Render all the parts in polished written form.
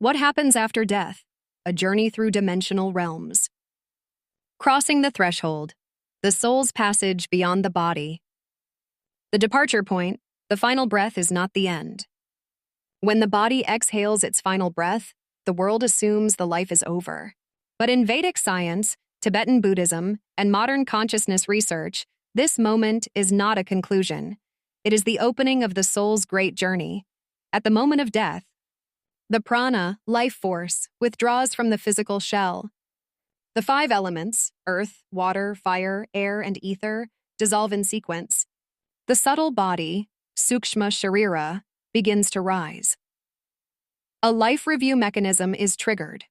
What happens after death? A journey through dimensional realms. Crossing the threshold, the soul's passage beyond the body. The departure point, the final breath is not the end. When the body exhales its final breath, the world assumes the life is over. But in Vedic science, Tibetan Buddhism, and modern consciousness research, this moment is not a conclusion. It is the opening of the soul's great journey. At the moment of death, the prana, life force, withdraws from the physical shell. The 5 elements, earth, water, fire, air, and ether, dissolve in sequence. The subtle body, sukshma sharira, begins to rise. A life review mechanism is triggered.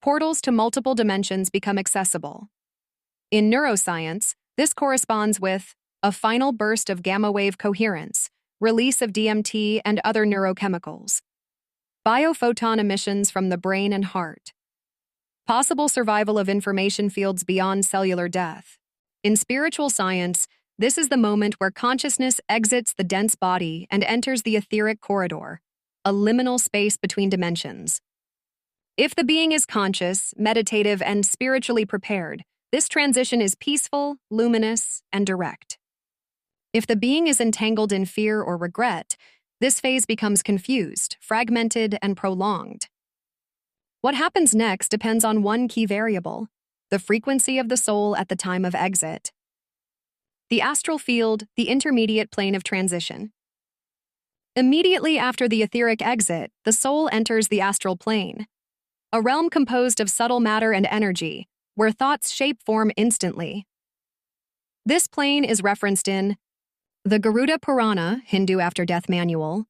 Portals to multiple dimensions become accessible. In neuroscience, this corresponds with a final burst of gamma-wave coherence, release of DMT and other neurochemicals, biophoton emissions from the brain and heart, possible survival of information fields beyond cellular death. In spiritual science, this is the moment where consciousness exits the dense body and enters the etheric corridor, a liminal space between dimensions. If the being is conscious, meditative, and spiritually prepared, this transition is peaceful, luminous, and direct. If the being is entangled in fear or regret, this phase becomes confused, fragmented, and prolonged. What happens next depends on one key variable: the frequency of the soul at the time of exit. The astral field, the intermediate plane of transition. Immediately after the etheric exit, the soul enters the astral plane, a realm composed of subtle matter and energy, where thoughts shape form instantly. This plane is referenced in the Garuda Purana, Hindu after-death manual,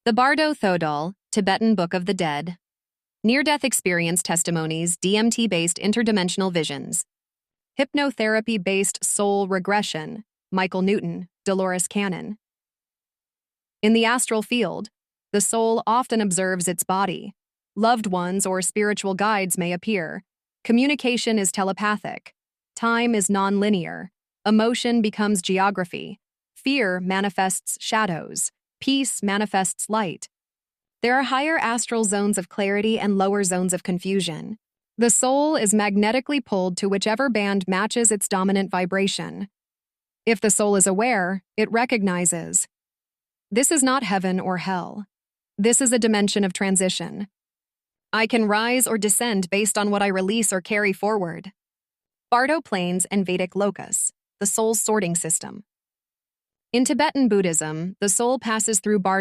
the Bardo Thodol, Tibetan Book of the Dead, near-death experience testimonies, DMT-based interdimensional visions, hypnotherapy-based soul regression, Michael Newton, Dolores Cannon. In the astral field, the soul often observes its body. Loved ones or spiritual guides may appear. Communication is telepathic. Time is nonlinear. Emotion becomes geography. Fear manifests shadows. Peace manifests light. There are higher astral zones of clarity and lower zones of confusion. The soul is magnetically pulled to whichever band matches its dominant vibration. If the soul is aware, it recognizes. This is not heaven or hell. This is a dimension of transition. I can rise or descend based on what I release or carry forward. Bardo planes and Vedic lokas, the soul's sorting system. In Tibetan Buddhism, the soul passes through Bardo